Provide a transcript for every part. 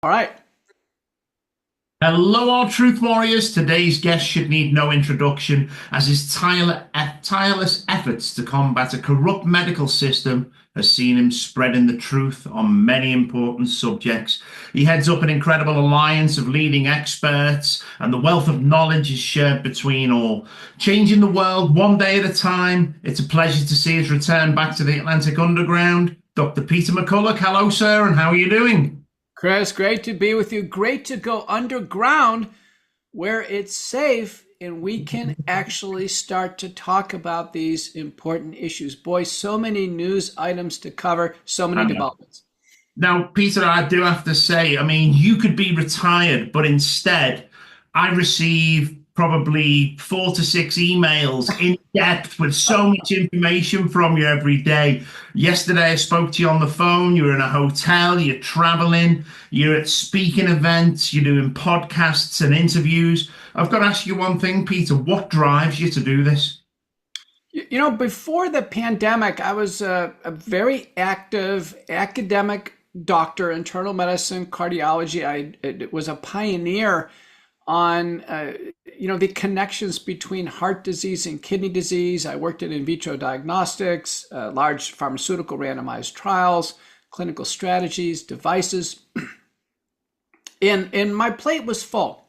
All right. Hello, all truth warriors. Today's guest should need no introduction, as his tireless efforts to combat a corrupt medical system has seen him spreading the truth on many important subjects. He heads up an incredible alliance of leading experts, and the wealth of knowledge is shared between all, changing the world one day at a time. It's a pleasure to see his return back to the Atlantic Underground. Dr. Peter McCullough, hello, sir, and how are you doing? Chris, great to be with you. Great to go underground where it's safe and we can actually start to talk about these important issues. Boy, so many news items to cover, so many developments. Now, Peter, I do have to say, I mean, you could be retired, but instead, I receive probably 4 to 6 emails in depth with so much information from you every day. Yesterday, I spoke to you on the phone. You're in a hotel, you're traveling, you're at speaking events, you're doing podcasts and interviews. I've got to ask you one thing, Peter. What drives you to do this? You know, before the pandemic, I was a very active academic doctor, internal medicine, cardiology. I was a pioneer on the connections between heart disease and kidney disease. I worked in vitro diagnostics, large pharmaceutical randomized trials, clinical strategies, devices, and my plate was full.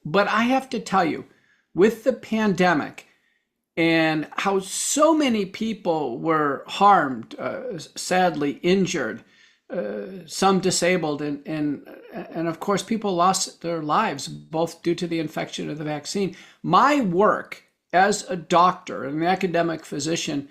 But I have to tell you, with the pandemic and how so many people were harmed, sadly injured, some disabled, and of course people lost their lives both due to the infection of the vaccine. My work as a doctor, an academic physician,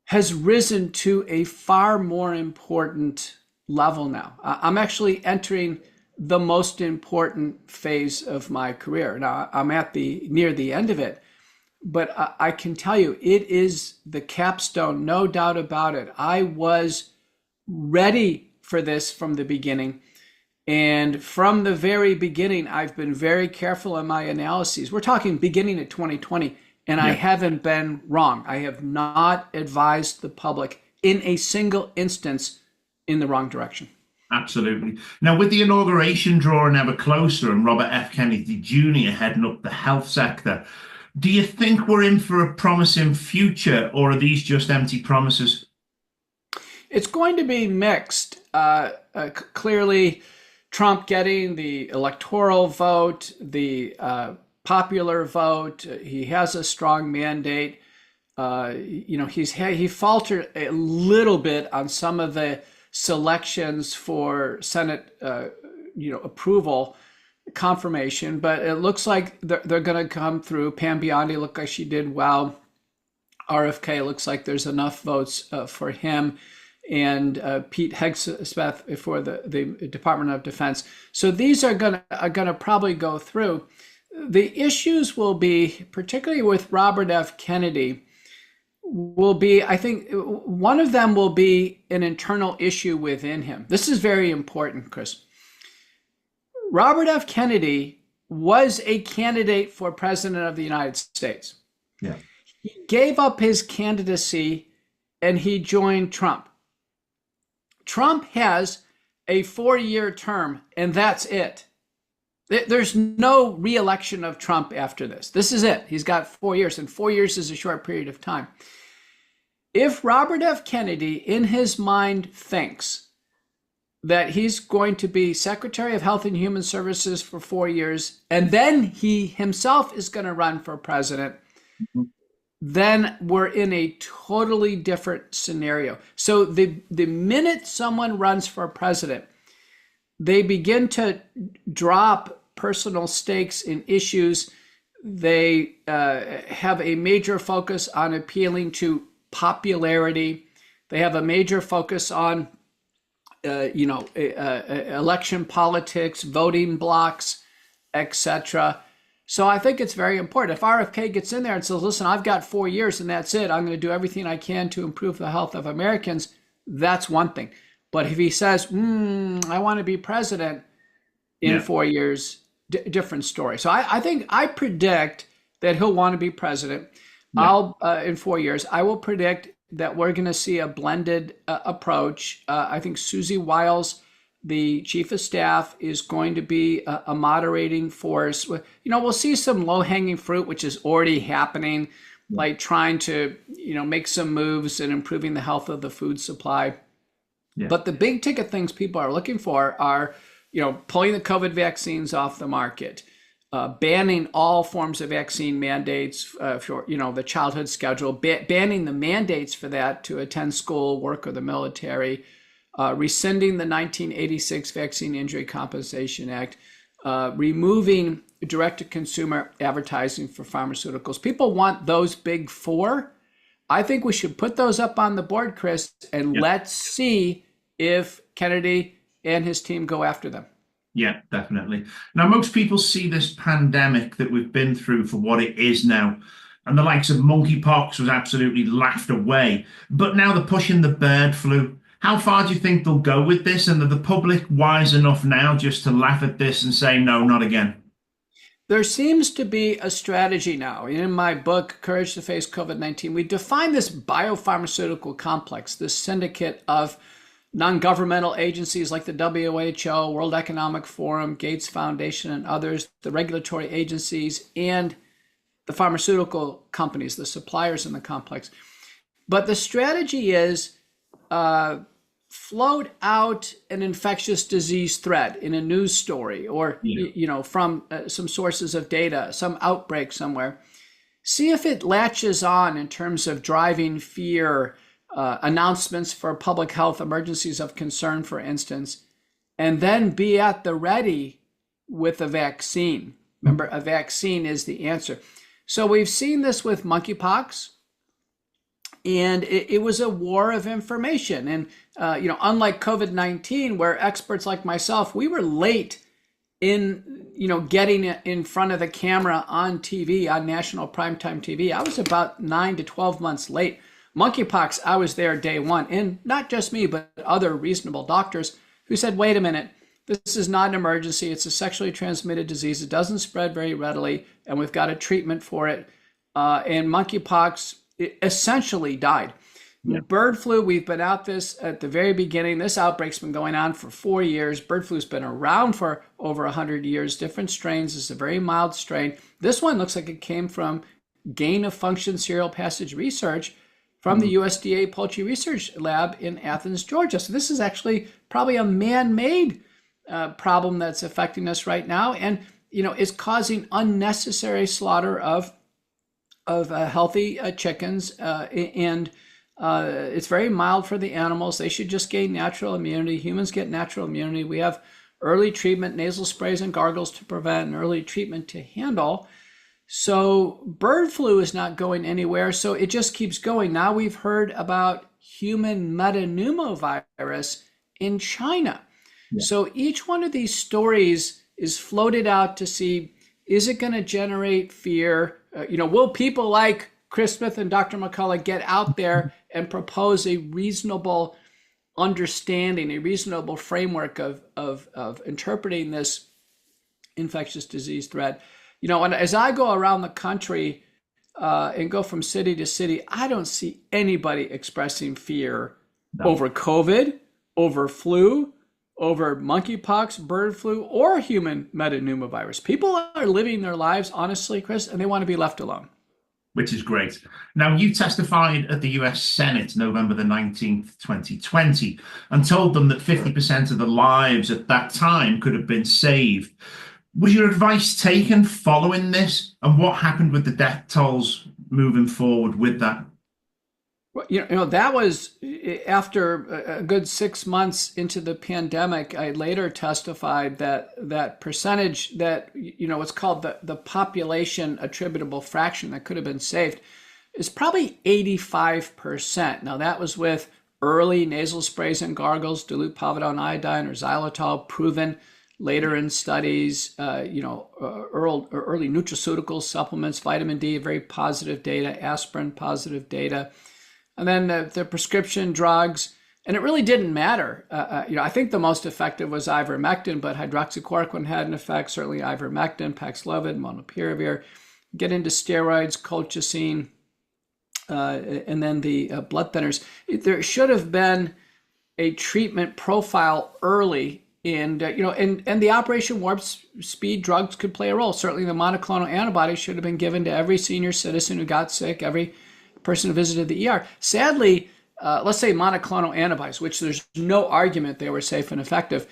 has risen to a far more important level now. I'm actually entering the most important phase of my career. Now I'm at near the end of it, but I can tell you it is the capstone, no doubt about it. I was ready for this from the beginning. And from the very beginning, I've been very careful in my analyses. We're talking beginning of 2020, and I haven't been wrong. I have not advised the public in a single instance in the wrong direction. Absolutely. Now, with the inauguration drawing ever closer and Robert F. Kennedy Jr. heading up the health sector, do you think we're in for a promising future, or are these just empty promises? It's going to be mixed. Clearly, Trump getting the electoral vote, the popular vote. He has a strong mandate. He faltered a little bit on some of the selections for Senate, approval, confirmation. But it looks like they're going to come through. Pam Biondi looked like she did well. RFK looks like there's enough votes for him. And Pete Hegseth for the Department of Defense. So these are gonna probably go through. The issues will be, particularly with Robert F. Kennedy, will be, I think, one of them will be an internal issue within him. This is very important, Chris. Robert F. Kennedy was a candidate for president of the United States. Yeah. He gave up his candidacy and he joined Trump. Trump has a 4-year term, and that's it. There's no re-election of Trump after this. This is it. He's got 4 years, and 4 years is a short period of time. If Robert F. Kennedy, in his mind, thinks that he's going to be Secretary of Health and Human Services for 4 years, and then he himself is going to run for president, then we're in a totally different scenario. So the minute someone runs for president, they begin to drop personal stakes in issues. They have a major focus on appealing to popularity. They have a major focus on, election politics, voting blocks, etc. So I think it's very important. If RFK gets in there and says, listen, I've got 4 years and that's it, I'm going to do everything I can to improve the health of Americans, that's one thing. But if he says, I want to be president in 4 years, different story. So I predict that he'll want to be president. In 4 years. I will predict that we're going to see a blended approach. I think Susie Wiles the chief of staff is going to be a moderating force. We'll see some low-hanging fruit, which is already happening, like trying to, make some moves and improving the health of the food supply. Yeah. But the big ticket things people are looking for are, pulling the COVID vaccines off the market, banning all forms of vaccine mandates for, the childhood schedule, banning the mandates for that to attend school, work, or the military, rescinding the 1986 Vaccine Injury Compensation Act, removing direct-to-consumer advertising for pharmaceuticals. People want those big four. I think we should put those up on the board, Chris, and let's see if Kennedy and his team go after them. Yeah, definitely. Now, most people see this pandemic that we've been through for what it is now. And the likes of monkeypox was absolutely laughed away. But now they're pushing the bird flu. How far do you think they'll go with this? And are the public wise enough now just to laugh at this and say, no, not again? There seems to be a strategy now. In my book, Courage to Face COVID-19, we define this biopharmaceutical complex, this syndicate of non-governmental agencies like the WHO, World Economic Forum, Gates Foundation, and others, the regulatory agencies, and the pharmaceutical companies, the suppliers in the complex. But the strategy is float out an infectious disease threat in a news story or, from some sources of data, some outbreak somewhere. See if it latches on in terms of driving fear, announcements for public health emergencies of concern, for instance, and then be at the ready with a vaccine. Remember, a vaccine is the answer. So we've seen this with monkeypox, and it was a war of information. And, unlike COVID-19, where experts like myself, we were late in, getting in front of the camera on TV, on national primetime TV. I was about 9 to 12 months late. Monkeypox, I was there day one, and not just me, but other reasonable doctors who said, wait a minute, this is not an emergency. It's a sexually transmitted disease. It doesn't spread very readily, and we've got a treatment for it. And monkeypox essentially died. Yeah. Bird flu, we've been at this at the very beginning. This outbreak's been going on for 4 years. Bird flu's been around for over 100 years, different strains. It's a very mild strain. This one looks like it came from gain-of-function serial passage research from the USDA Poultry Research Lab in Athens, Georgia. So this is actually probably a man-made problem that's affecting us right now, and is causing unnecessary slaughter of healthy chickens, and it's very mild for the animals. They should just gain natural immunity. Humans get natural immunity. We have early treatment, nasal sprays and gargles to prevent, and early treatment to handle. So bird flu is not going anywhere, so it just keeps going. Now we've heard about human metapneumovirus in China. Yeah. So each one of these stories is floated out to see, is it going to generate fear? Will people like Chris Smith and Dr. McCullough get out there and propose a reasonable understanding, a reasonable framework of interpreting this infectious disease threat? And as I go around the country and go from city to city, I don't see anybody expressing fear over COVID, over flu, over monkeypox, bird flu, or human metapneumovirus. People are living their lives honestly, Chris, and they want to be left alone. Which is great. Now, you testified at the US Senate November the 19th, 2020, and told them that 50% of the lives at that time could have been saved. Was your advice taken following this? And what happened with the death tolls moving forward with that? Well, that was after a good 6 months into the pandemic. I later testified that percentage that, what's called the population attributable fraction that could have been saved is probably 85%. Now, that was with early nasal sprays and gargles, dilute povidone iodine or xylitol, proven later in studies, early nutraceutical supplements, vitamin D, very positive data, aspirin, positive data. And then the prescription drugs, and it really didn't matter. I think the most effective was ivermectin, but hydroxychloroquine had an effect, certainly ivermectin, Paxlovid, molnupiravir. Get into steroids, colchicine, and then the blood thinners. There should have been a treatment profile early And and the Operation Warp Speed drugs could play a role. Certainly, the monoclonal antibodies should have been given to every senior citizen who got sick, every person who visited the ER. Sadly, let's say monoclonal antibodies, which there's no argument they were safe and effective,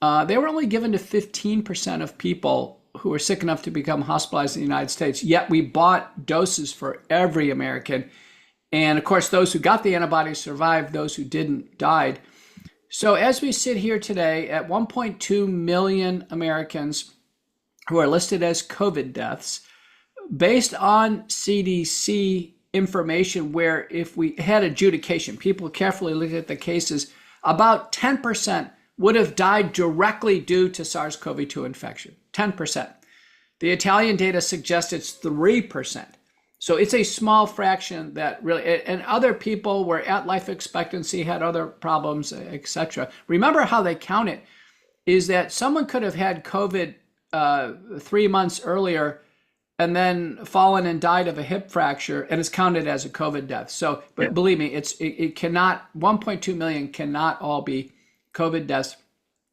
they were only given to 15% of people who were sick enough to become hospitalized in the United States. Yet we bought doses for every American. And of course, those who got the antibodies survived, those who didn't died. So as we sit here today at 1.2 million Americans who are listed as COVID deaths, based on CDC information, where if we had adjudication, people carefully looked at the cases, about 10% would have died directly due to SARS-CoV-2 infection, 10%. The Italian data suggests it's 3%. So it's a small fraction that really, and other people were at life expectancy, had other problems, etc. Remember how they count it is that someone could have had COVID 3 months earlier and then fallen and died of a hip fracture, and it's counted as a COVID death. So, but believe me, it cannot, 1.2 million cannot all be COVID deaths.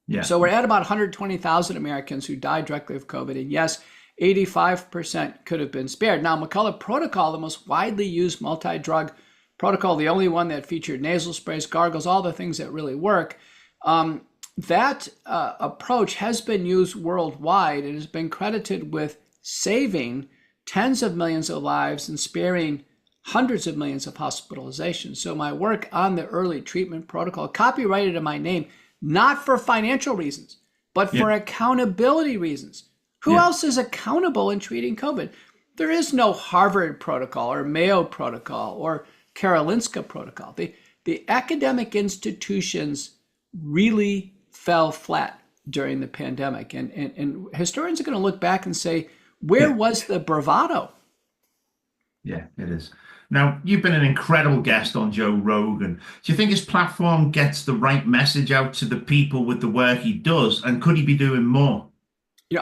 Yeah. So we're at about 120,000 Americans who died directly of COVID. And yes, 85% could have been spared. Now, McCullough protocol, the most widely used multi-drug protocol, the only one that featured nasal sprays, gargles, all the things that really work, that approach has been used worldwide and has been credited with saving tens of millions of lives and sparing hundreds of millions of hospitalizations. So my work on the early treatment protocol, copyrighted in my name, not for financial reasons, but for accountability reasons. Who else is accountable in treating COVID? There is no Harvard protocol or Mayo protocol or Karolinska protocol. The academic institutions really fell flat during the pandemic. And historians are going to look back and say, where was the bravado? Yeah, it is. Now, you've been an incredible guest on Joe Rogan. Do you think his platform gets the right message out to the people with the work he does? And could he be doing more?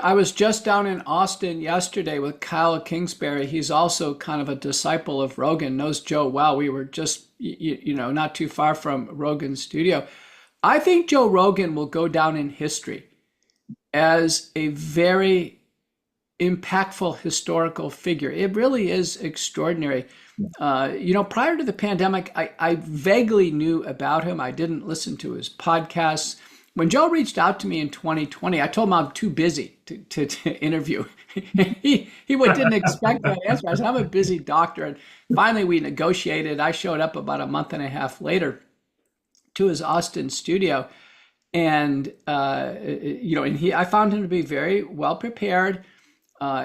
I was just down in Austin yesterday with Kyle Kingsbury. He's also kind of a disciple of Rogan, knows Joe well. We were just, not too far from Rogan's studio. I think Joe Rogan will go down in history as a very impactful historical figure. It really is extraordinary. Prior to the pandemic, I vaguely knew about him. I didn't listen to his podcasts. When Joe reached out to me in 2020, I told him I'm too busy to interview. he didn't expect that answer. I said, I'm a busy doctor. And finally, we negotiated. I showed up about a month and a half later to his Austin studio. And, I found him to be very well prepared.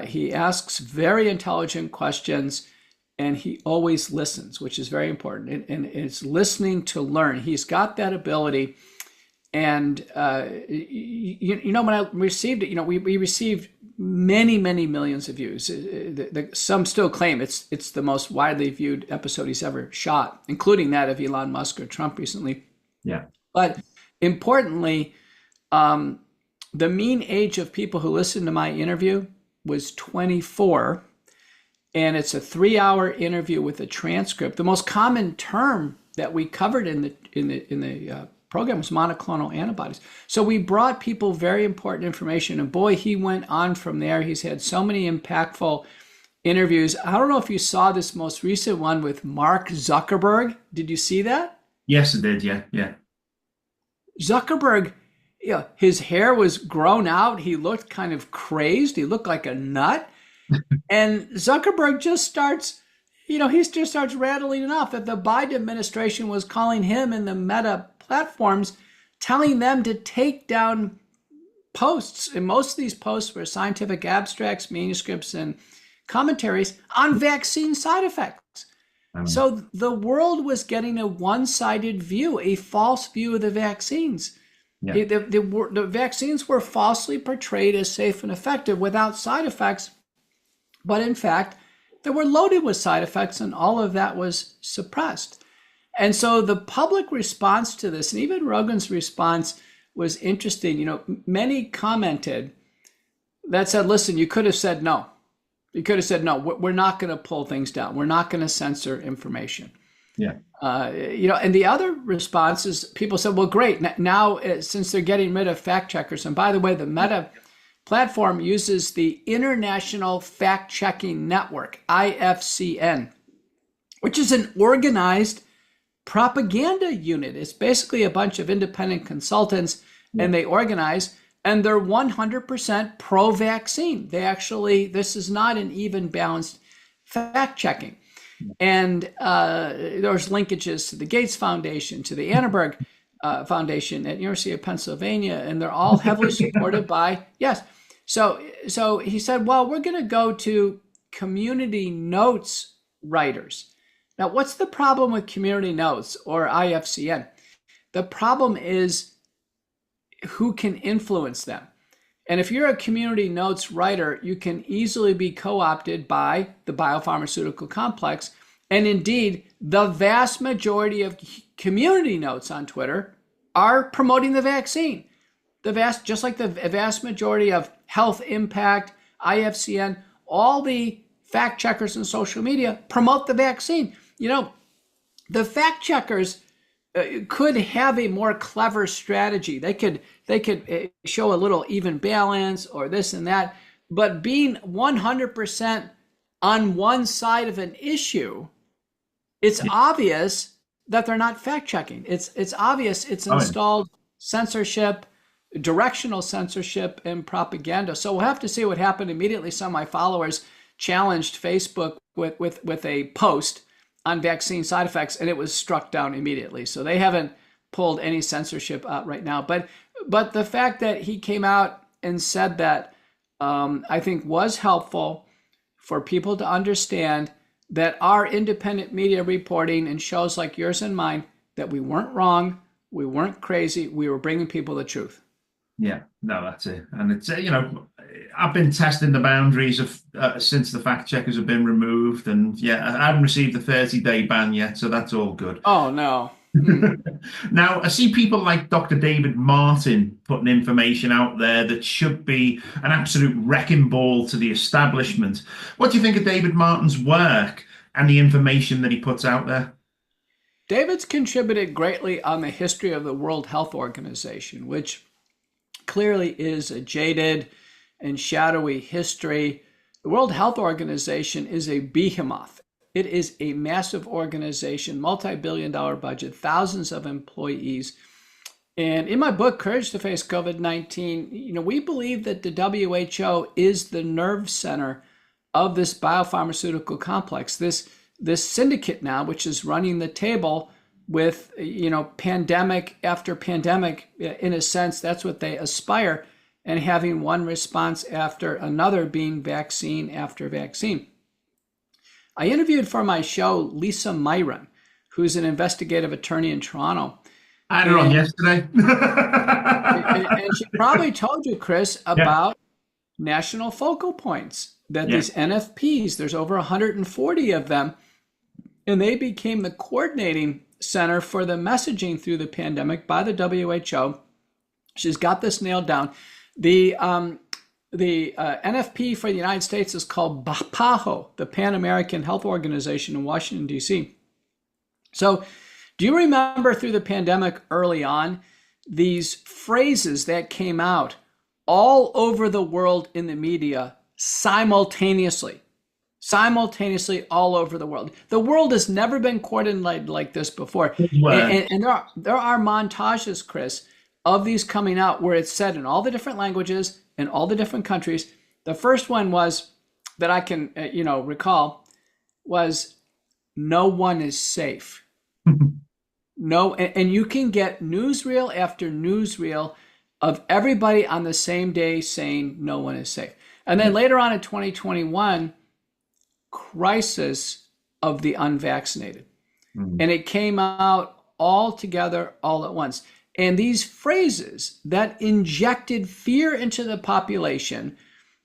He asks very intelligent questions, and he always listens, which is very important. And it's listening to learn. He's got that ability. And, when I received it, we received many, many millions of views. Some still claim it's the most widely viewed episode he's ever shot, including that of Elon Musk or Trump recently. Yeah. But importantly, the mean age of people who listened to my interview was 24. And it's a 3-hour interview with a transcript. The most common term that we covered in the program was monoclonal antibodies. So we brought people very important information, and boy, he went on from there. He's had so many impactful interviews. I don't know if you saw this most recent one with Mark Zuckerberg. Did you see that? Yes, I did. Yeah. Zuckerberg, his hair was grown out. He looked kind of crazed. He looked like a nut. And Zuckerberg just starts rattling it off that the Biden administration was calling him and the Meta platforms, telling them to take down posts. And most of these posts were scientific abstracts, manuscripts, and commentaries on vaccine side effects. So the world was getting a one-sided view, a false view of the vaccines. Yeah. The vaccines were falsely portrayed as safe and effective without side effects. But in fact, they were loaded with side effects, and all of that was suppressed. And so the public response to this, and even Rogan's response, was interesting. Many commented that said, listen, you could have said no. You could have said, no, we're not going to pull things down. We're not going to censor information. Yeah. And the other response is people said, well, great. Now, since they're getting rid of fact checkers, and by the way, the Meta platform uses the International Fact Checking Network, IFCN, which is an organized propaganda unit. It's basically a bunch of independent consultants, and they organize, and they're 100% pro-vaccine. This is not an even balanced fact checking. And there's linkages to the Gates Foundation, to the Annenberg Foundation at University of Pennsylvania, and they're all heavily supported by, yes. So he said, well, we're going to go to community notes writers. Now, what's the problem with community notes or IFCN? The problem is who can influence them. And if you're a community notes writer, you can easily be co-opted by the biopharmaceutical complex. And indeed, the vast majority of community notes on Twitter are promoting the vaccine. Just like the vast majority of Health Impact, IFCN, all the fact checkers on social media promote the vaccine. The fact checkers could have a more clever strategy. They could show a little even balance or this and that, but being 100% on one side of an issue, it's obvious that they're not fact checking. It's obvious it's installed censorship, directional censorship, and propaganda. So we'll have to see what happened. Immediately, some of my followers challenged Facebook with a post on vaccine side effects, and it was struck down immediately. So they haven't pulled any censorship out right now. But the fact that he came out and said that, I think was helpful for people to understand that our independent media reporting and shows like yours and mine, that we weren't wrong, we weren't crazy, we were bringing people the truth. Yeah, no, that's it. And it's, I've been testing the boundaries of since the fact checkers have been removed. And yeah, I haven't received the 30-day ban yet, so that's all good. Oh, no. Now, I see people like Dr. David Martin putting information out there that should be an absolute wrecking ball to the establishment. What do you think of David Martin's work and the information that he puts out there? David's contributed greatly on the history of the World Health Organization, which clearly is a jaded and shadowy history. The World Health Organization is a behemoth. It is a massive organization, multi-billion-dollar budget, thousands of employees. And in my book, Courage to Face COVID-19, we believe that the WHO is the nerve center of this biopharmaceutical complex, this syndicate now, which is running the table with, pandemic after pandemic. In a sense, that's what they aspire, and having one response after another, being vaccine after vaccine. I interviewed for my show Lisa Myron, who's an investigative attorney in Toronto. I had her on yesterday. and she probably told you, Chris, about national focal points, that these NFPs, there's over 140 of them, and they became the coordinating center for the messaging through the pandemic by the WHO. She's got this nailed down. The NFP for the United States is called PAHO, the Pan American Health Organization in Washington, D.C. So do you remember through the pandemic early on, these phrases that came out all over the world in the media simultaneously all over the world? The world has never been coordinated like this before. And there are montages, Chris, of these coming out where it's said in all the different languages in all the different countries. The first one was, that I can recall, was no one is safe. No, and you can get newsreel after newsreel of everybody on the same day saying no one is safe. And then later on in 2021, crisis of the unvaccinated. And it came out all together, all at once. And these phrases that injected fear into the population,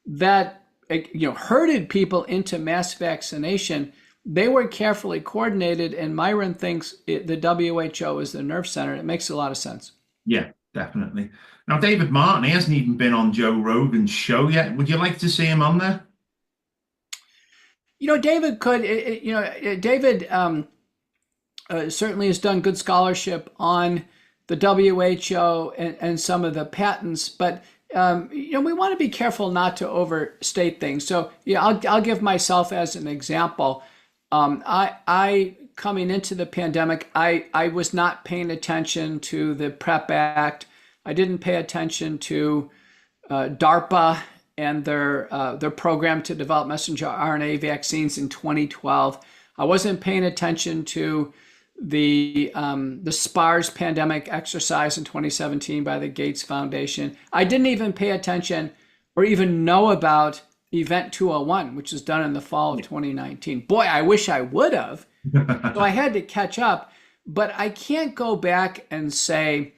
that herded people into mass vaccination, they were carefully coordinated. And Myron thinks the WHO is the nerve center. It makes a lot of sense. Yeah, definitely. Now, David Martin, he hasn't even been on Joe Rogan's show yet. Would you like to see him on there? David could. David certainly has done good scholarship on the WHO and some of the patents, but we want to be careful not to overstate things. So yeah, I'll give myself as an example. I coming into the pandemic, I was not paying attention to the PrEP Act. I didn't pay attention to DARPA and their program to develop messenger RNA vaccines in 2012. I wasn't paying attention to the SPARS pandemic exercise in 2017 by the Gates Foundation. I didn't even pay attention or even know about Event 201, which was done in the fall of 2019. Boy, I wish I would have. So I had to catch up, but I can't go back and say,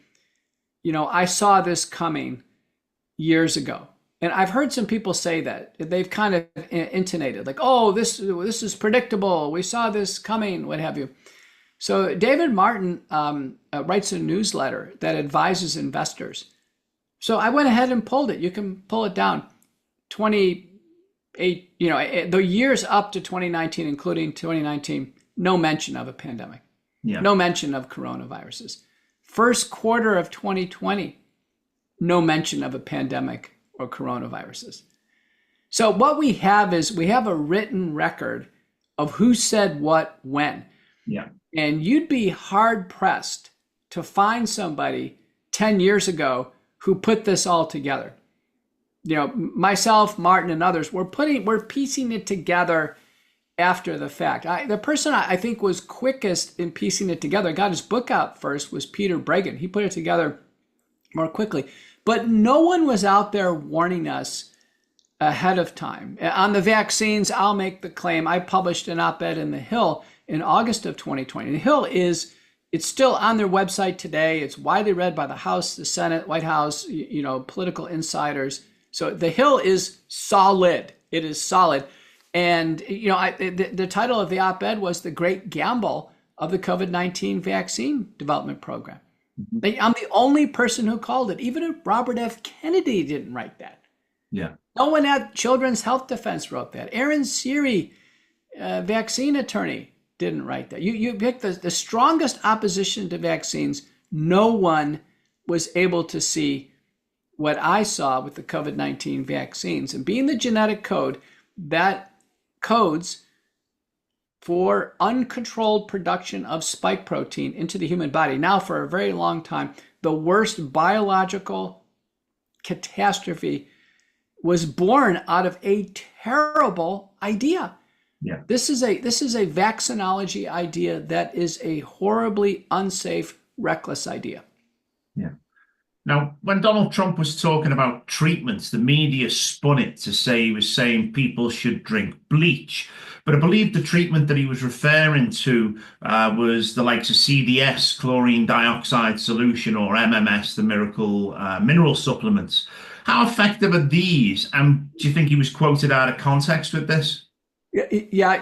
I saw this coming years ago. And I've heard some people say that. They've kind of intonated like, oh, this is predictable. We saw this coming, what have you. So David Martin writes a newsletter that advises investors. So I went ahead and pulled it. You can pull it down. 28, the years up to 2019, including 2019, no mention of a pandemic. Yeah. No mention of coronaviruses. First quarter of 2020, no mention of a pandemic or coronaviruses. So what we have is we have a written record of who said what when. Yeah. And you'd be hard pressed to find somebody 10 years ago who put this all together. Myself, Martin, and others, we're piecing it together after the fact. The person I think was quickest in piecing it together, got his book out first, was Peter Bregan. He put it together more quickly. But no one was out there warning us ahead of time. On the vaccines, I'll make the claim. I published an op-ed in The Hill in August of 2020. The Hill it's still on their website today. It's widely read by the House, the Senate, White House, political insiders. So The Hill is solid. It is solid. And, the title of the op-ed was The Great Gamble of the COVID-19 Vaccine Development Program. I'm the only person who called it. Even if Robert F. Kennedy didn't write that. Yeah. No one at Children's Health Defense wrote that. Aaron Siri, vaccine attorney, didn't write that. You pick the strongest opposition to vaccines. No one was able to see what I saw with the COVID-19 vaccines. And being the genetic code, that codes for uncontrolled production of spike protein into the human body. Now, for a very long time, the worst biological catastrophe was born out of a terrible idea. Yeah. This is a vaccinology idea that is a horribly unsafe, reckless idea. Yeah. Now, when Donald Trump was talking about treatments, the media spun it to say he was saying people should drink bleach. But I believe the treatment that he was referring to was the likes of CDS, chlorine dioxide solution, or MMS, the miracle mineral supplements. How effective are these? And do you think he was quoted out of context with this? Yeah,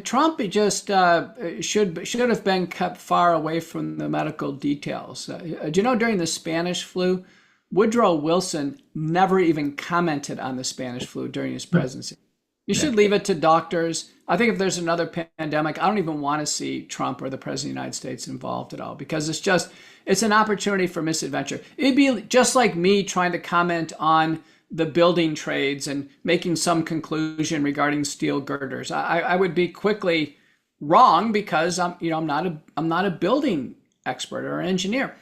Trump just should have been kept far away from the medical details. During the Spanish flu, Woodrow Wilson never even commented on the Spanish flu during his presidency. You should leave it to doctors. I think if there's another pandemic, I don't even want to see Trump or the President of the United States involved at all, because it's an opportunity for misadventure. It'd be just like me trying to comment on the building trades and making some conclusion regarding steel girders. I would be quickly wrong because I'm not a building expert or an engineer.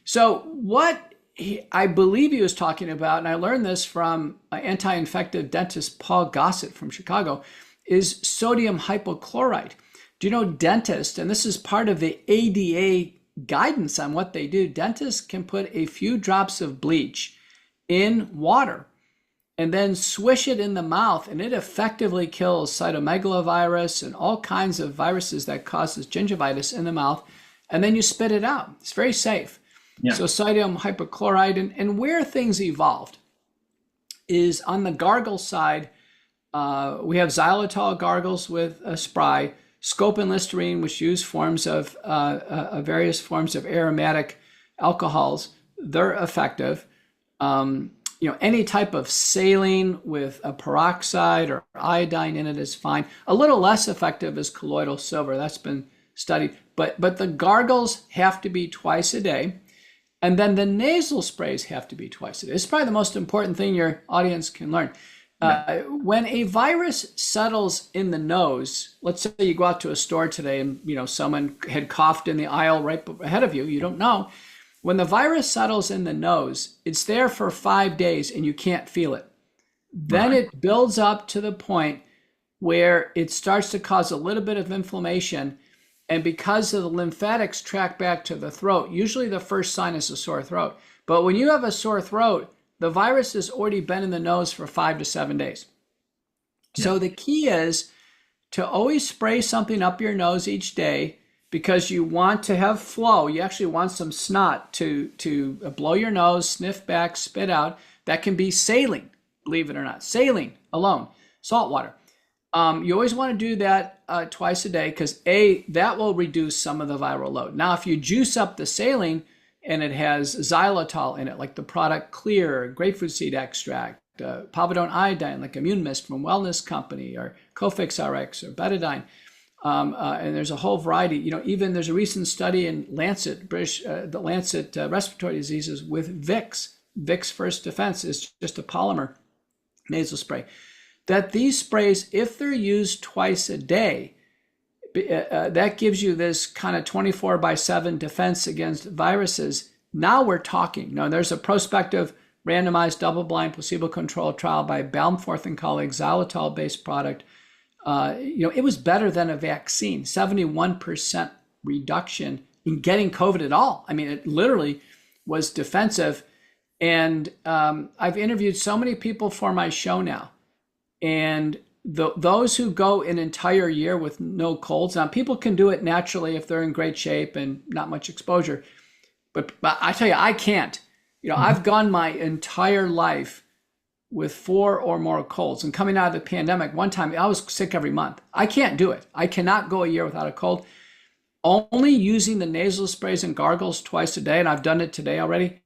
So what I believe he was talking about, and I learned this from anti-infective dentist Paul Gossett from Chicago, is sodium hypochlorite. Do you know dentists, and this is part of the ADA guidance on what they do, dentists can put a few drops of bleach in water and then swish it in the mouth, and it effectively kills cytomegalovirus and all kinds of viruses that causes gingivitis in the mouth, and then you spit it out. It's very safe. Yeah. So sodium hypochlorite, and where things evolved is on the gargle side. We have xylitol gargles with a spray, scope and Listerine, which use forms of various forms of aromatic alcohols. They're effective. Any type of saline with a peroxide or iodine in it is fine. A little less effective is colloidal silver. That's been studied. But the gargles have to be twice a day. And then the nasal sprays have to be twice a day. It's probably the most important thing your audience can learn. When a virus settles in the nose, let's say you go out to a store today and someone had coughed in the aisle right ahead of you, you don't know. When the virus settles in the nose, it's there for 5 days and you can't feel it. Then it builds up to the point where it starts to cause a little bit of inflammation. And because of the lymphatics track back to the throat, usually the first sign is a sore throat. But when you have a sore throat, the virus has already been in the nose for 5 to 7 days. Yeah. So the key is to always spray something up your nose each day because you want to have flow. You actually want some snot to blow your nose, sniff back, spit out. That can be saline, believe it or not. Saline alone, salt water. You always want to do that twice a day because that will reduce some of the viral load. Now, if you juice up the saline and it has xylitol in it, like the product Clear, grapefruit seed extract, povidone iodine, like Immune Mist from Wellness Company, or Cofix RX, or betadine, and there's a whole variety. Even there's a recent study in Lancet, the Lancet Respiratory Diseases with Vicks. Vicks First Defense is just a polymer nasal spray. That these sprays, if they're used twice a day, that gives you this kind of 24/7 defense against viruses. Now we're talking. Now there's a prospective randomized double-blind placebo-controlled trial by Baumforth and colleagues, xylitol-based product. It was better than a vaccine, 71% reduction in getting COVID at all. I mean, it literally was defensive. And I've interviewed so many people for my show now. And those who go an entire year with no colds, now people can do it naturally if they're in great shape and not much exposure. But I tell you, I can't. I've gone my entire life with 4 or more colds. And coming out of the pandemic, one time I was sick every month. I can't do it. I cannot go a year without a cold. Only using the nasal sprays and gargles twice a day, and I've done it today already,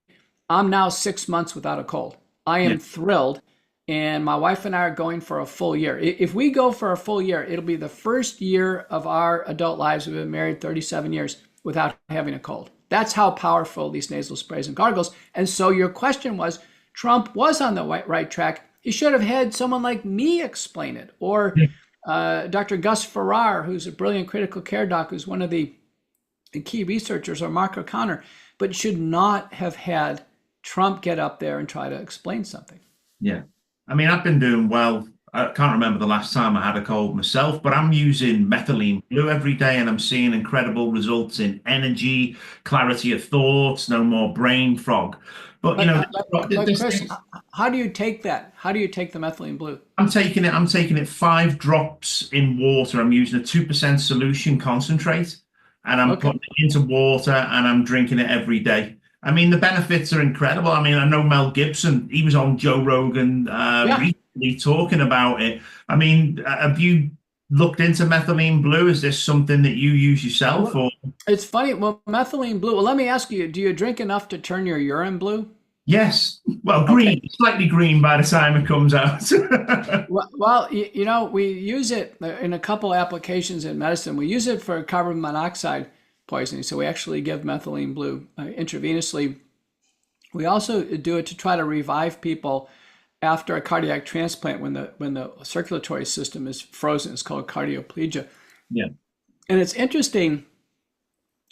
I'm now 6 months without a cold. I am thrilled. And my wife and I are going for a full year. If we go for a full year, it'll be the first year of our adult lives. We've been married 37 years without having a cold. That's how powerful these nasal sprays and gargles. And so your question was, Trump was on the right track. He should have had someone like me explain it, or Dr. Gus Farrar, who's a brilliant critical care doc, who's one of the key researchers, or Mark O'Connor, but should not have had Trump get up there and try to explain something. Yeah. I mean, I've been doing well. I can't remember the last time I had a cold myself, but I'm using methylene blue every day, and I'm seeing incredible results in energy, clarity of thoughts, no more brain fog. But Chris, how do you take that? How do you take the methylene blue? I'm taking it 5 drops in water. I'm using a 2% solution concentrate, and I'm putting it into water, and I'm drinking it every day. I mean, the benefits are incredible. I mean, I know Mel Gibson, he was on Joe Rogan recently talking about it. I mean, have you looked into methylene blue? Is this something that you use yourself? Or? It's funny. Well, methylene blue, well, let me ask you, do you drink enough to turn your urine blue? Yes. Well, green, slightly green by the time it comes out. well, we use it in a couple applications in medicine. We use it for carbon monoxide poisoning. So we actually give methylene blue intravenously. We also do it to try to revive people after a cardiac transplant when the circulatory system is frozen. It's called cardioplegia. Yeah. And it's interesting.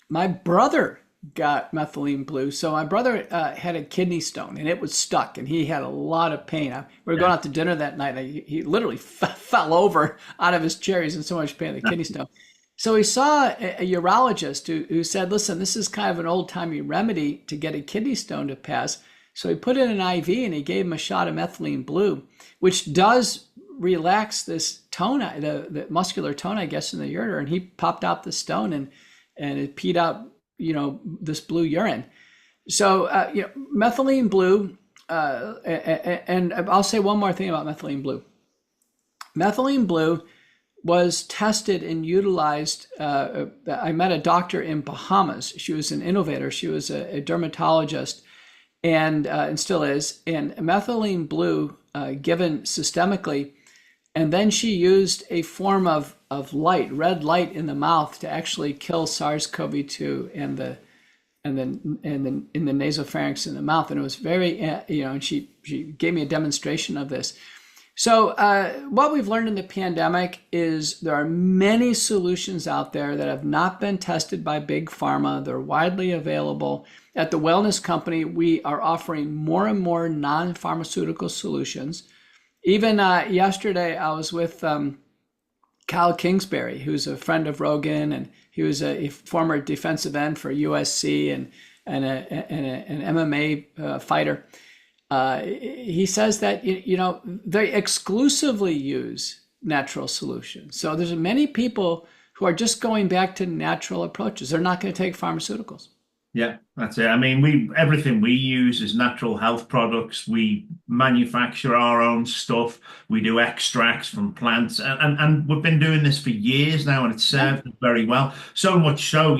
My brother got methylene blue. So my brother had a kidney stone, and it was stuck, and he had a lot of pain. We were going out to dinner that night, and he literally fell over out of his chair. He's in so much pain, the kidney stone. So he saw a urologist who said, listen, this is kind of an old-timey remedy to get a kidney stone to pass. So he put in an IV, and he gave him a shot of methylene blue, which does relax this tone, the muscular tone, I guess, in the ureter. And he popped out the stone, and it peed out, this blue urine. So, methylene blue, and I'll say one more thing about methylene blue. Methylene blue was tested and utilized. I met a doctor in Bahamas. She was an innovator. She was a dermatologist, and still is. And methylene blue, given systemically, And then she used a form of light, red light in the mouth to actually kill SARS-CoV-2 and then in the nasopharynx in the mouth. And it was very, and she gave me a demonstration of this. So what we've learned in the pandemic is there are many solutions out there that have not been tested by big pharma. They're widely available. At the Wellness Company, we are offering more and more non-pharmaceutical solutions. Even yesterday, I was with Kyle Kingsbury, who's a friend of Rogan, and he was a former defensive end for USC and an MMA fighter. He says that they exclusively use natural solutions. So there's many people who are just going back to natural approaches. They're not going to take pharmaceuticals. Yeah, that's it. I mean, everything we use is natural health products. We manufacture our own stuff. We do extracts from plants, and we've been doing this for years now, and it's served us very well. So much so,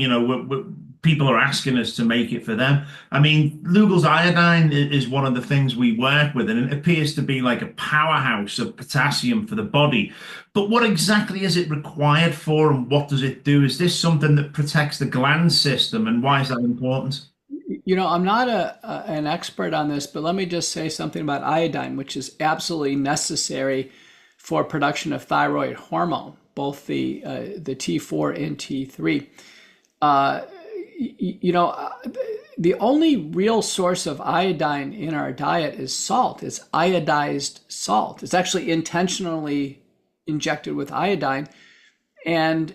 people are asking us to make it for them. I mean, Lugol's iodine is one of the things we work with, and it appears to be like a powerhouse of potassium for the body. But what exactly is it required for, and what does it do? Is this something that protects the gland system, and why is that important? I'm not an expert on this, but let me just say something about iodine, which is absolutely necessary for production of thyroid hormone, both the T4 and T3. The only real source of iodine in our diet is salt. It's iodized salt. It's actually intentionally injected with iodine. And,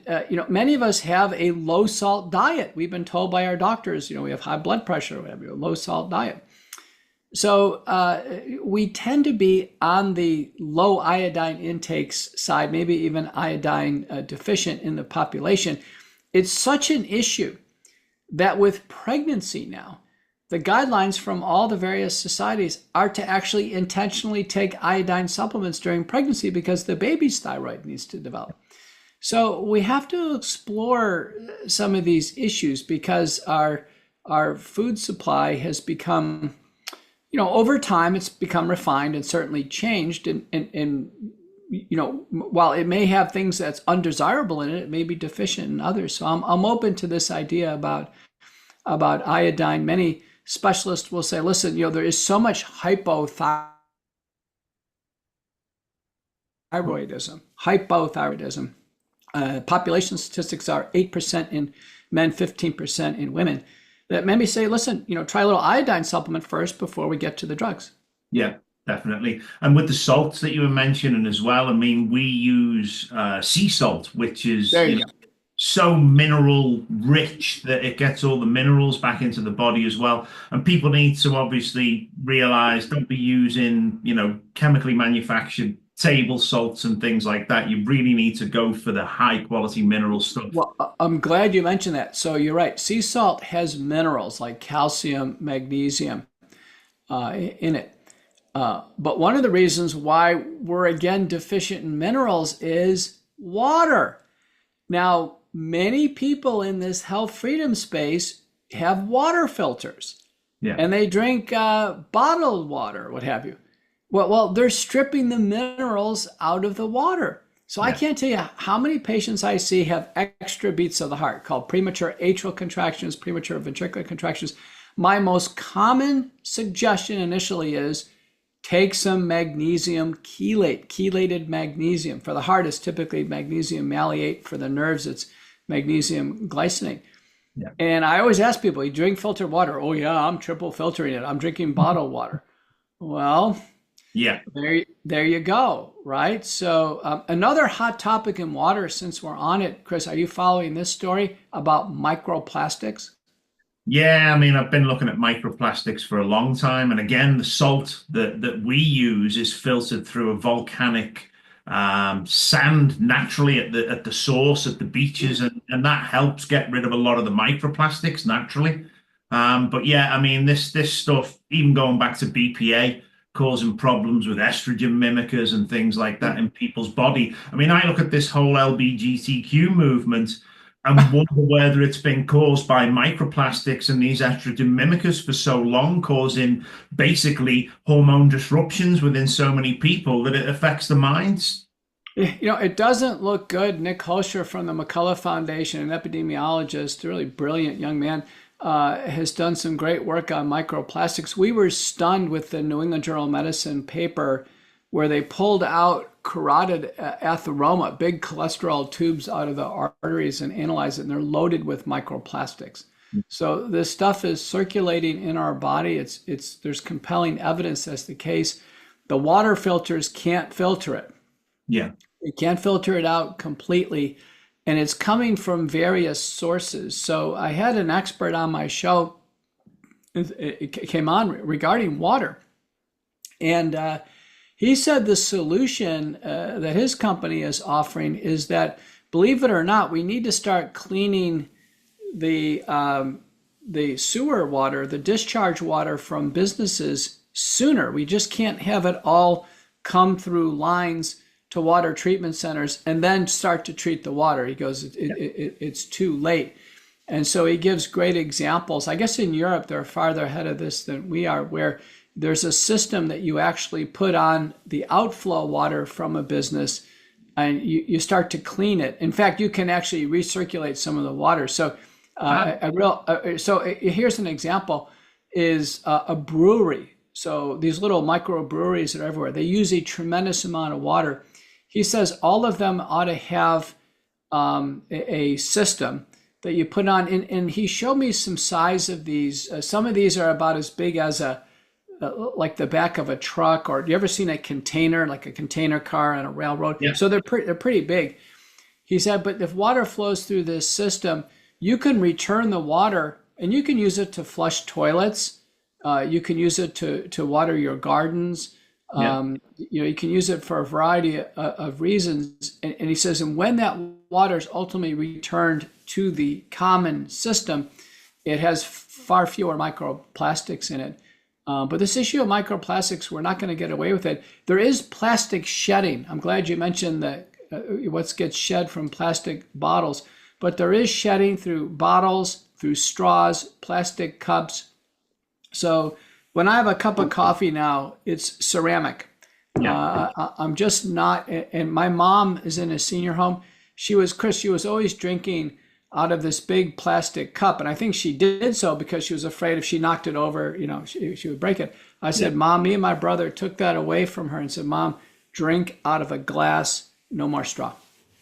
many of us have a low salt diet. We've been told by our doctors, we have high blood pressure, we have a low salt diet. So we tend to be on the low iodine intakes side, maybe even iodine deficient in the population. It's such an issue that with pregnancy now, the guidelines from all the various societies are to actually intentionally take iodine supplements during pregnancy because the baby's thyroid needs to develop. So we have to explore some of these issues because our food supply has become, over time it's become refined and certainly changed. And while it may have things that's undesirable in it, it may be deficient in others. So I'm open to this idea about iodine. Many specialists will say, listen, there is so much hypothyroidism. Population statistics are 8% in men, 15% in women. That made me say, listen, try a little iodine supplement first before we get to the drugs. Yeah, definitely. And with the salts that you were mentioning as well, I mean, we use sea salt, which is so mineral rich that it gets all the minerals back into the body as well. And people need to obviously realize, don't be using, chemically manufactured table salts and things like that. You really need to go for the high quality mineral stuff. Well, I'm glad you mentioned that. So you're right. Sea salt has minerals like calcium, magnesium in it. But one of the reasons why we're again deficient in minerals is water. Now, many people in this health freedom space have water filters and they drink bottled water, what have you. Well, they're stripping the minerals out of the water. So I can't tell you how many patients I see have extra beats of the heart called premature atrial contractions, premature ventricular contractions. My most common suggestion initially is take some magnesium chelate, chelated magnesium. For the heart, it's typically magnesium maleate. For the nerves, it's magnesium glycinate. Yeah. And I always ask people, you drink filtered water? Oh yeah, I'm triple filtering it. I'm drinking bottled water. Well, there you go, right? So another hot topic in water, since we're on it, Chris, are you following this story about microplastics? Yeah, I mean, I've been looking at microplastics for a long time. And again, the salt that we use is filtered through a volcanic sand naturally at the source, at the beaches. And that helps get rid of a lot of the microplastics naturally. But yeah, I mean, this stuff, even going back to BPA, causing problems with estrogen mimickers and things like that in people's body. I mean, I look at this whole LGBTQ movement and wonder whether it's been caused by microplastics and these estrogen mimickers for so long, causing basically hormone disruptions within so many people that it affects the minds. It doesn't look good. Nick Holscher from the McCullough Foundation, an epidemiologist, a really brilliant young man, has done some great work on microplastics. We were stunned with the New England Journal of Medicine paper where they pulled out carotid atheroma, big cholesterol tubes out of the arteries, and analyzed it, and they're loaded with microplastics. So this stuff is circulating in our body. There's compelling evidence that's the case. The water filters can't filter it. Yeah. You can't filter it out completely, and it's coming from various sources. So I had an expert on my show. It came on regarding water, and he said the solution that his company is offering is that, believe it or not, we need to start cleaning the sewer water, the discharge water from businesses sooner. We just can't have it all come through lines to water treatment centers and then start to treat the water. He goes, it's too late. And so he gives great examples. I guess in Europe, they're farther ahead of this than we are, where there's a system that you actually put on the outflow water from a business and you start to clean it. In fact, you can actually recirculate some of the water. So here's an example, is a brewery. So these little microbreweries that are everywhere, they use a tremendous amount of water. He says all of them ought to have a system that you put on, and he showed me some size of these. Some of these are about as big as like the back of a truck, or you ever seen a container, like a container car on a railroad? Yeah. So they're pretty big. He said, but if water flows through this system, you can return the water and you can use it to flush toilets. You can use it to water your gardens. You can use it for a variety of reasons. And he says, and when that water is ultimately returned to the common system, it has far fewer microplastics in it. But this issue of microplastics, we're not going to get away with it. There is plastic shedding. I'm glad you mentioned that what gets shed from plastic bottles, but there is shedding through bottles, through straws, plastic cups. So when I have a cup of coffee now, it's ceramic. Yeah. I'm just not, and my mom is in a senior home. She was always drinking out of this big plastic cup. And I think she did so because she was afraid if she knocked it over, she would break it. I said, Mom, me and my brother took that away from her and said, Mom, drink out of a glass, no more straw.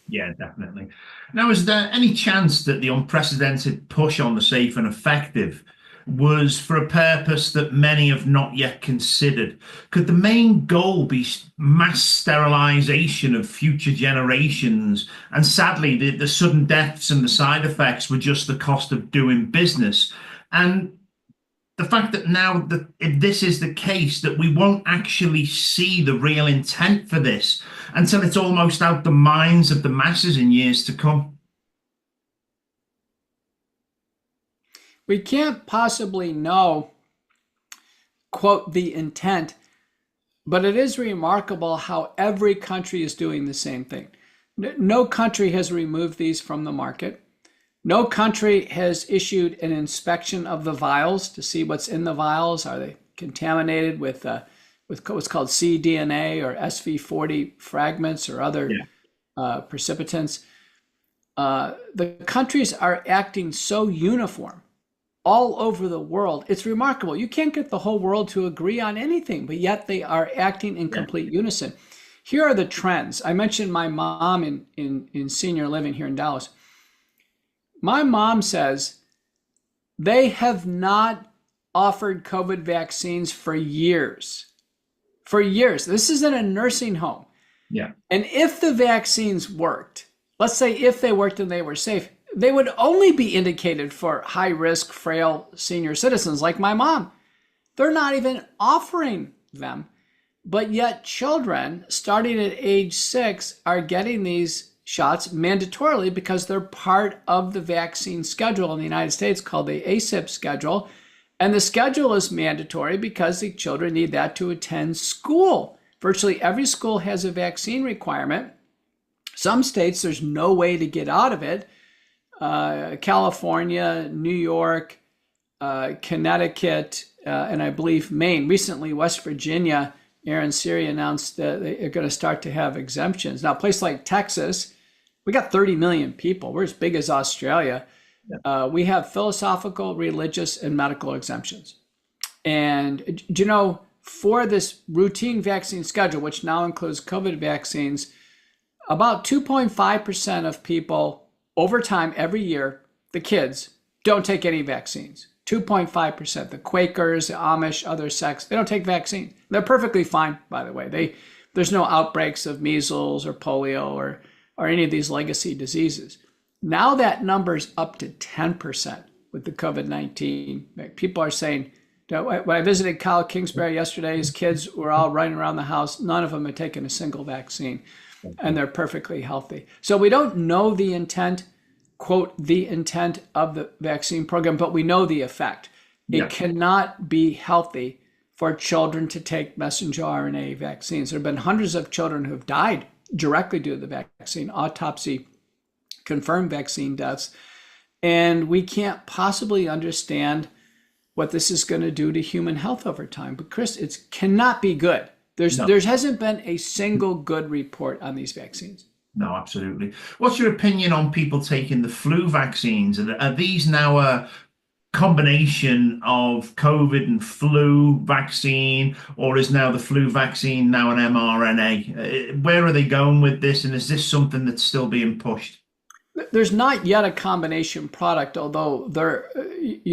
Yeah, definitely. Now, is there any chance that the unprecedented push on the safe and effective was for a purpose that many have not yet considered? Could the main goal be mass sterilization of future generations? And sadly, the sudden deaths and the side effects were just the cost of doing business. And the fact that now that if this is the case, that we won't actually see the real intent for this until it's almost out the minds of the masses in years to come. We can't possibly know, quote, the intent, but it is remarkable how every country is doing the same thing. No country has removed these from the market. No country has issued an inspection of the vials to see what's in the vials. Are they contaminated with what's called cDNA or SV40 fragments or other precipitants? The countries are acting so uniform all over the world. It's remarkable. You can't get the whole world to agree on anything, but yet they are acting in complete unison. Here are the trends. I mentioned my mom in senior living here in Dallas. My mom says they have not offered COVID vaccines for years. For years. This is in a nursing home. Yeah. And if the vaccines worked, let's say if they worked and they were safe, they would only be indicated for high-risk, frail senior citizens like my mom. They're not even offering them. But yet children starting at age 6 are getting these shots mandatorily because they're part of the vaccine schedule in the United States called the ACIP schedule. And the schedule is mandatory because the children need that to attend school. Virtually every school has a vaccine requirement. Some states, there's no way to get out of it. California, New York, Connecticut, and I believe Maine. Recently, West Virginia Aaron Siri announced that they're going to start to have exemptions. Now, a place like Texas, we got 30 million people. We're as big as Australia. We have philosophical, religious, and medical exemptions. And do you know, for this routine vaccine schedule, which now includes COVID vaccines, about 2.5% of people over time every year, the kids, don't take any vaccines. 2.5%. The Quakers, the Amish, other sects, they don't take vaccines. They're perfectly fine, by the way. There's no outbreaks of measles or polio or any of these legacy diseases. Now that number's up to 10% with the COVID-19. People are saying, when I visited Kyle Kingsbury yesterday, his kids were all running around the house. None of them had taken a single vaccine, and they're perfectly healthy. So we don't know the intent, quote, the intent of the vaccine program, but we know the effect. It cannot be healthy for children to take messenger RNA vaccines. There have been hundreds of children who have died directly due to the vaccine, autopsy confirmed vaccine deaths. And we can't possibly understand what this is going to do to human health over time. But Chris, it cannot be good. There hasn't been a single good report on these vaccines. No, absolutely. What's your opinion on people taking the flu vaccines? Are these now a combination of COVID and flu vaccine, or is now the flu vaccine now an mRNA? Where are they going with this? And is this something that's still being pushed? There's not yet a combination product, although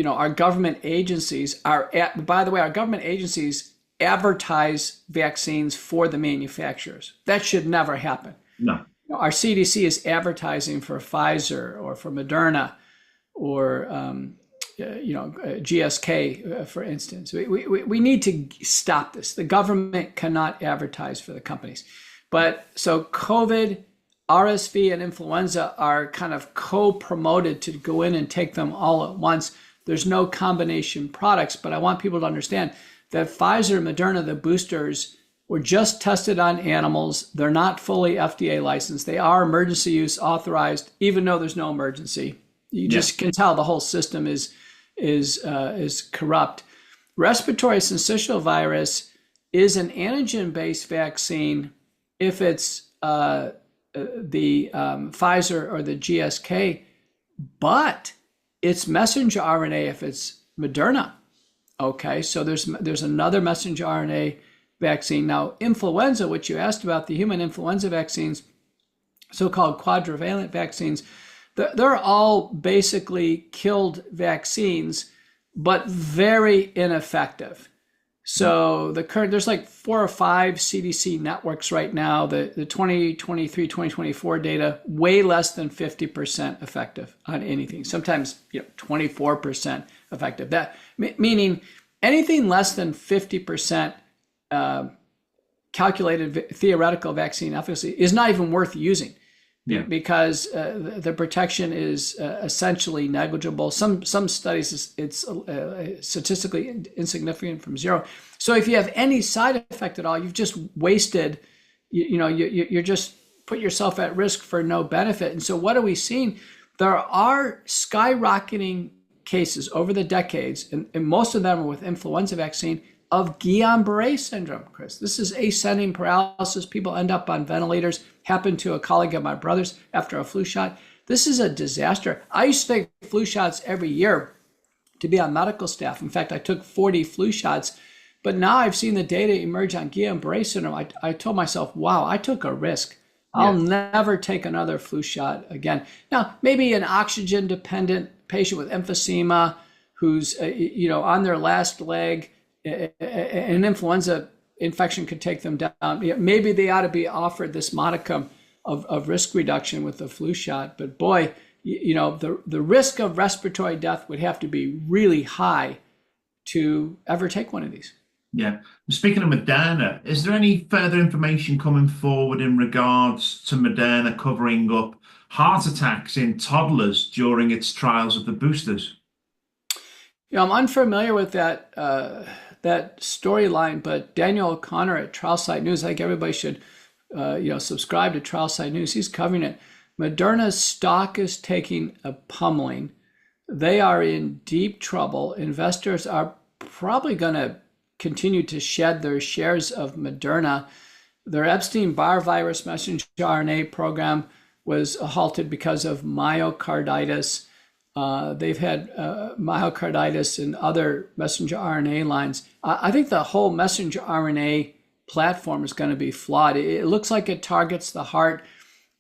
our government agencies by the way, our government agencies advertise vaccines for the manufacturers. That should never happen. No. Our CDC is advertising for Pfizer or for Moderna or GSK, for instance. We need to stop this. The government cannot advertise for the companies. But so COVID, RSV, and influenza are kind of co-promoted to go in and take them all at once. There's no combination products, but I want people to understand that Pfizer and Moderna, the boosters, were just tested on animals. They're not fully FDA licensed. They are emergency use authorized, even though there's no emergency. You just can tell the whole system is corrupt. Respiratory syncytial virus is an antigen-based vaccine if it's the Pfizer or the GSK, but it's messenger RNA if it's Moderna. Okay, so there's another messenger RNA vaccine. Now, influenza, which you asked about, the human influenza vaccines, so-called quadrivalent vaccines, they're all basically killed vaccines, but very ineffective. So there's like 4 or 5 CDC networks right now. The 2023, 2024 data, way less than 50% effective on anything. Sometimes 24% effective. That meaning anything less than 50% calculated theoretical vaccine efficacy is not even worth using. Because the protection is essentially negligible. Some studies it's statistically insignificant from 0. So if you have any side effect at all, you've just wasted. You're just put yourself at risk for no benefit. And so what are we seeing? There are skyrocketing cases over the decades, and most of them are with influenza vaccine, of Guillain-Barré syndrome, Chris. This is ascending paralysis. People end up on ventilators. Happened to a colleague of my brother's after a flu shot. This is a disaster. I used to take flu shots every year to be on medical staff. In fact, I took 40 flu shots. But now I've seen the data emerge on Guillain-Barré syndrome. I told myself, wow, I took a risk. I'll never take another flu shot again. Now, maybe an oxygen-dependent patient with emphysema who's on their last leg, an influenza infection could take them down. Maybe they ought to be offered this modicum of risk reduction with the flu shot. But boy, the risk of respiratory death would have to be really high to ever take one of these. Yeah. Speaking of Moderna, is there any further information coming forward in regards to Moderna covering up heart attacks in toddlers during its trials of the boosters? I'm unfamiliar with that storyline, but Daniel O'Connor at Trial Site News, I think everybody should subscribe to Trial Site News. He's covering it. Moderna's stock is taking a pummeling. They are in deep trouble. Investors are probably going to continued to shed their shares of Moderna. Their Epstein-Barr virus messenger RNA program was halted because of myocarditis. They've had myocarditis and other messenger RNA lines. I think the whole messenger RNA platform is going to be flawed. It looks like it targets the heart,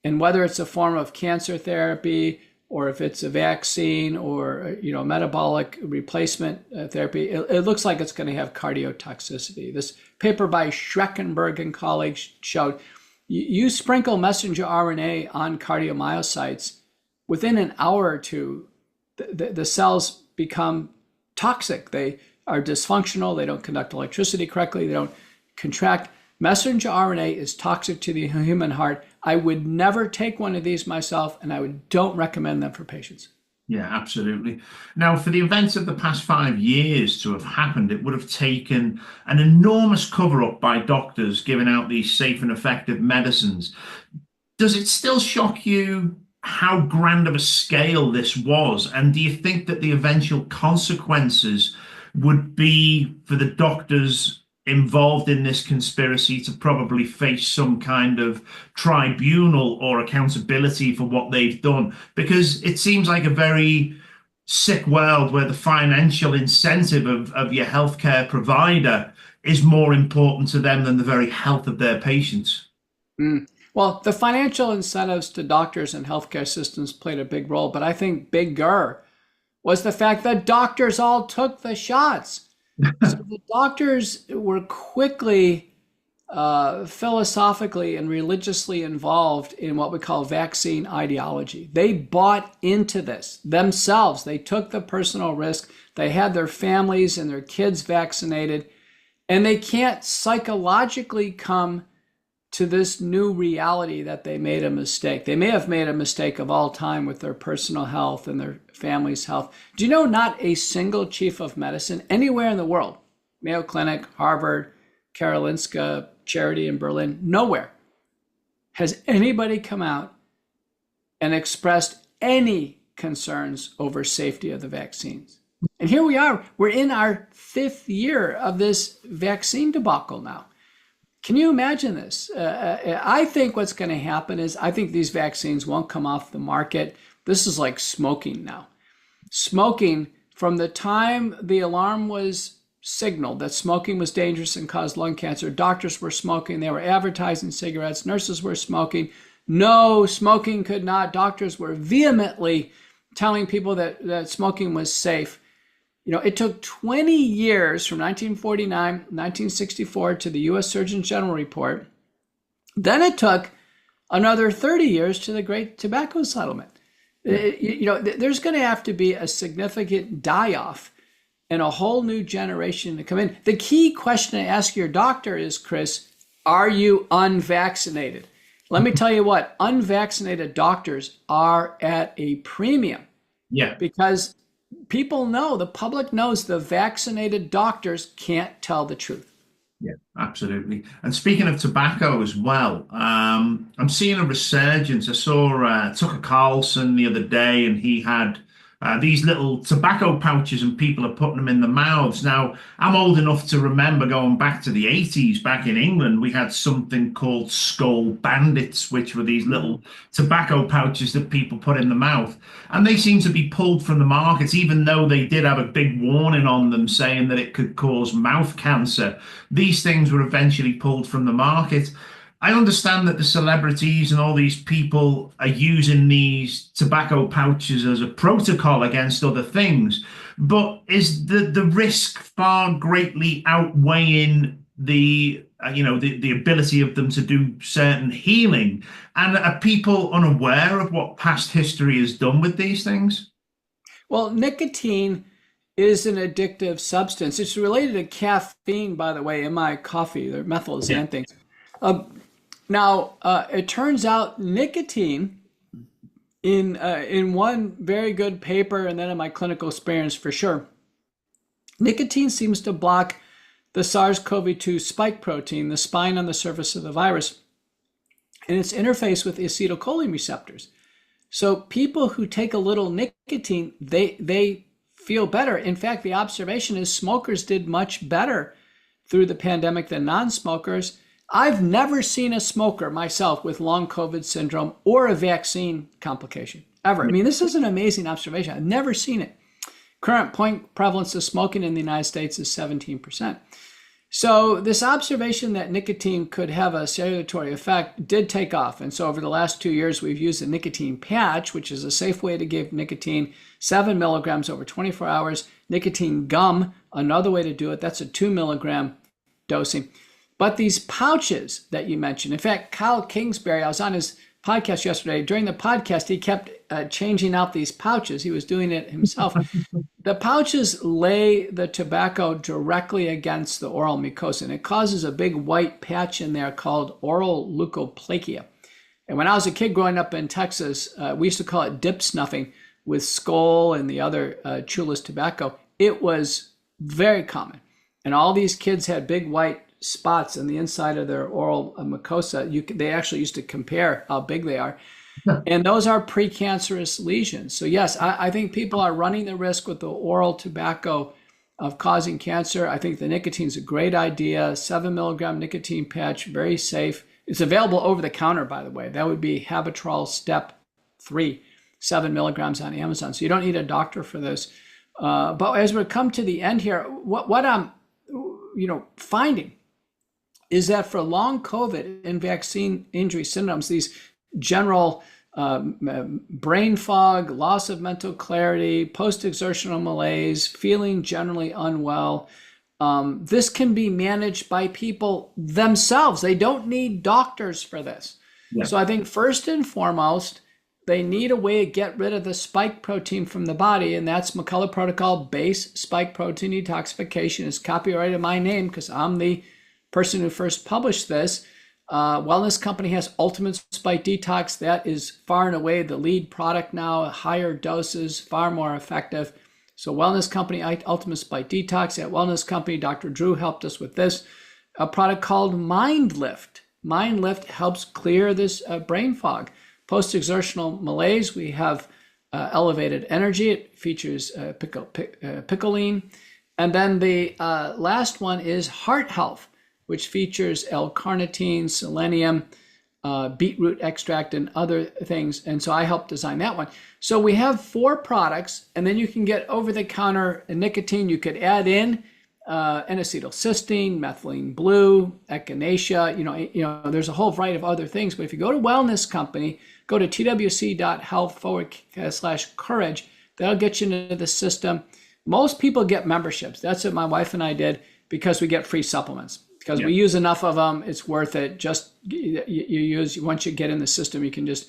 and whether it's a form of cancer therapy or if it's a vaccine or metabolic replacement therapy, it looks like it's going to have cardiotoxicity. This paper by Schreckenberg and colleagues showed you sprinkle messenger RNA on cardiomyocytes, within an hour or two, the cells become toxic. They are dysfunctional. They don't conduct electricity correctly. They don't contract. Messenger RNA is toxic to the human heart. I would never take one of these myself, and I don't recommend them for patients. Yeah, absolutely. Now, for the events of the past 5 years to have happened, it would have taken an enormous cover-up by doctors giving out these safe and effective medicines. Does it still shock you how grand of a scale this was? And do you think that the eventual consequences would be for the doctors involved in this conspiracy to probably face some kind of tribunal or accountability for what they've done? Because it seems like a very sick world where the financial incentive of your healthcare provider is more important to them than the very health of their patients. Well, the financial incentives to doctors and healthcare systems played a big role, but I think bigger was the fact that doctors all took the shots. So the doctors were quickly philosophically and religiously involved in what we call vaccine ideology. They bought into this themselves. They took the personal risk. They had their families and their kids vaccinated, and they can't psychologically come to this new reality that they made a mistake. They may have made a mistake of all time with their personal health and their family's health. Do you know not a single chief of medicine anywhere in the world, Mayo Clinic, Harvard, Karolinska, Charity in Berlin, nowhere has anybody come out and expressed any concerns over safety of the vaccines? And here we are, we're in our 5th year of this vaccine debacle now. Can you imagine this? I think what's going to happen is I think these vaccines won't come off the market. This is like smoking now. Smoking, from the time the alarm was signaled that smoking was dangerous and caused lung cancer, doctors were smoking. They were advertising cigarettes. Nurses were smoking. No, smoking could not. Doctors were vehemently telling people that smoking was safe. It took 20 years from 1949, 1964 to the U.S. Surgeon General report. Then it took another 30 years to the Great Tobacco Settlement. There's going to have to be a significant die-off and a whole new generation to come in. The key question to ask your doctor is, Chris, are you unvaccinated? Let me tell you what, unvaccinated doctors are at a premium. Yeah. Because people know, the public knows, the vaccinated doctors can't tell the truth. Yeah, absolutely. And speaking of tobacco as well, I'm seeing a resurgence. I saw Tucker Carlson the other day, and he had these little tobacco pouches, and people are putting them in their mouths. Now, I'm old enough to remember going back to the 80s. Back in England, we had something called Skull Bandits, which were these little tobacco pouches that people put in the mouth. And they seem to be pulled from the market, even though they did have a big warning on them saying that it could cause mouth cancer. These things were eventually pulled from the market. I understand that the celebrities and all these people are using these tobacco pouches as a protocol against other things, but is the risk far greatly outweighing the ability of them to do certain healing? And are people unaware of what past history has done with these things? Well, nicotine is an addictive substance. It's related to caffeine, by the way, in my coffee. They're methyl xanthines. Now, it turns out nicotine, in one very good paper, and then in my clinical experience for sure, nicotine seems to block the SARS-CoV-2 spike protein, the spine on the surface of the virus, and its interface with acetylcholine receptors. So people who take a little nicotine, they feel better. In fact, the observation is smokers did much better through the pandemic than non-smokers. I've never seen a smoker myself with long COVID syndrome or a vaccine complication, ever. I mean, this is an amazing observation. I've never seen it. Current point prevalence of smoking in the United States is 17%. So this observation that nicotine could have a salutary effect did take off. And so over the last 2 years, we've used a nicotine patch, which is a safe way to give nicotine, 7 milligrams over 24 hours. Nicotine gum, another way to do it, that's a 2 milligram dosing. But these pouches that you mentioned, in fact, Kyle Kingsbury, I was on his podcast yesterday. During the podcast, he kept changing out these pouches. He was doing it himself. The pouches lay the tobacco directly against the oral mucosa, and it causes a big white patch in there called oral leukoplakia. And when I was a kid growing up in Texas, we used to call it dip snuffing with Skoal and the other chewless tobacco. It was very common. And all these kids had big white spots on the inside of their oral mucosa. They actually used to compare how big they are. And those are precancerous lesions. So yes, I think people are running the risk with the oral tobacco of causing cancer. I think the nicotine is a great idea. 7 milligram nicotine patch, very safe. It's available over the counter, by the way. That would be Habitrol Step 3, 7 milligrams on Amazon. So you don't need a doctor for this. But as we come to the end here, what I'm finding is that for long COVID and vaccine injury syndromes, these general brain fog, loss of mental clarity, post-exertional malaise, feeling generally unwell, this can be managed by people themselves. They don't need doctors for this. Yeah. So I think first and foremost, they need a way to get rid of the spike protein from the body, and that's McCullough Protocol base spike protein detoxification. It's copyrighted my name because I'm the person who first published this. Wellness Company has Ultimate Spike Detox. That is far and away the lead product now, higher doses, far more effective. So Wellness Company, Ultimate Spike Detox. At Wellness Company, Dr. Drew helped us with this. A product called Mind Lift. Mind Lift helps clear this brain fog. Post-exertional malaise, we have elevated energy. It features picoline. And then the last one is heart health, which features L-carnitine, selenium, beetroot extract, and other things. And so I helped design that one. So we have 4 products, and then you can get over-the-counter nicotine. You could add in N-acetylcysteine, methylene blue, echinacea. There's a whole variety of other things. But if you go to Wellness Company, go to twc.health/courage. That'll get you into the system. Most people get memberships. That's what my wife and I did because we get free supplements. Because we use enough of them, it's worth it. Just you use, once you get in the system, you can just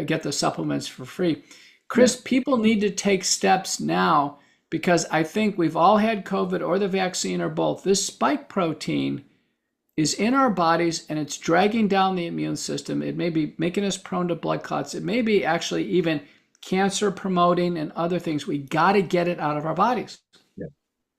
get the supplements for free. Chris, people need to take steps now because I think we've all had COVID or the vaccine or both. This spike protein is in our bodies and it's dragging down the immune system. It may be making us prone to blood clots. It may be actually even cancer promoting and other things. We got to get it out of our bodies. Yeah,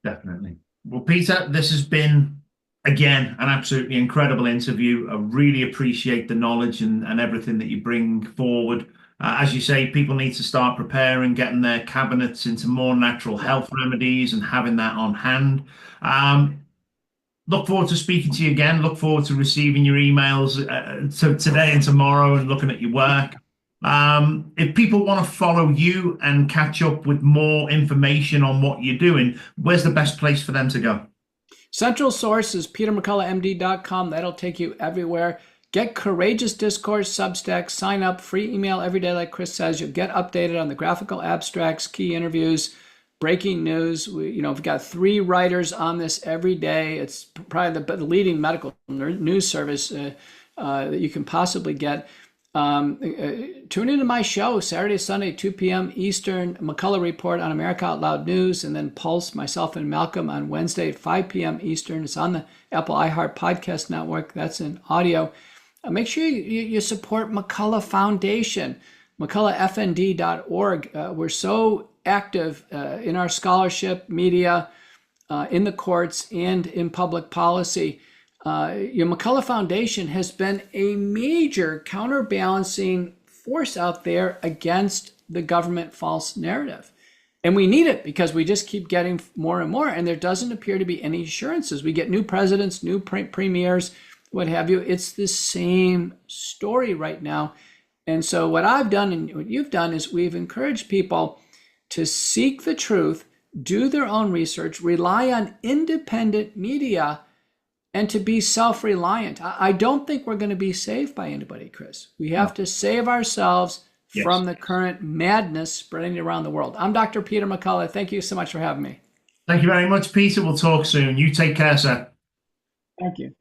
definitely. Well, Peter, this has been, again, an absolutely incredible interview. I really appreciate the knowledge and everything that you bring forward. As you say, people need to start preparing, getting their cabinets into more natural health remedies and having that on hand. Look forward to speaking to you again. Look forward to receiving your emails today and tomorrow and looking at your work. If people want to follow you and catch up with more information on what you're doing, where's the best place for them to go? Central source is petermcculloughmd.com. That'll take you everywhere. Get Courageous Discourse Substack. Sign up. Free email every day, like Chris says. You'll get updated on the graphical abstracts, key interviews, breaking news. We've got 3 writers on this every day. It's probably the leading medical news service that you can possibly get. Tune into my show Saturday, Sunday, 2 p.m. Eastern, McCullough Report on America Out Loud News, and then Pulse, myself and Malcolm on Wednesday at 5 p.m. Eastern. It's on the Apple iHeart Podcast Network. That's in audio. Make sure you support McCullough Foundation, McCulloughFND.org. We're so active in our scholarship, media, in the courts, and in public policy. Your McCullough Foundation has been a major counterbalancing force out there against the government false narrative. And we need it because we just keep getting more and more, and there doesn't appear to be any assurances. We get new presidents, new premiers, what have you. It's the same story right now. And so what I've done and what you've done is we've encouraged people to seek the truth, do their own research, rely on independent media, and to be self-reliant. I don't think we're going to be saved by anybody, Chris. We have to save ourselves from the current madness spreading around the world. I'm Dr. Peter McCullough. Thank you so much for having me. Thank you very much, Peter. We'll talk soon. You take care, sir. Thank you.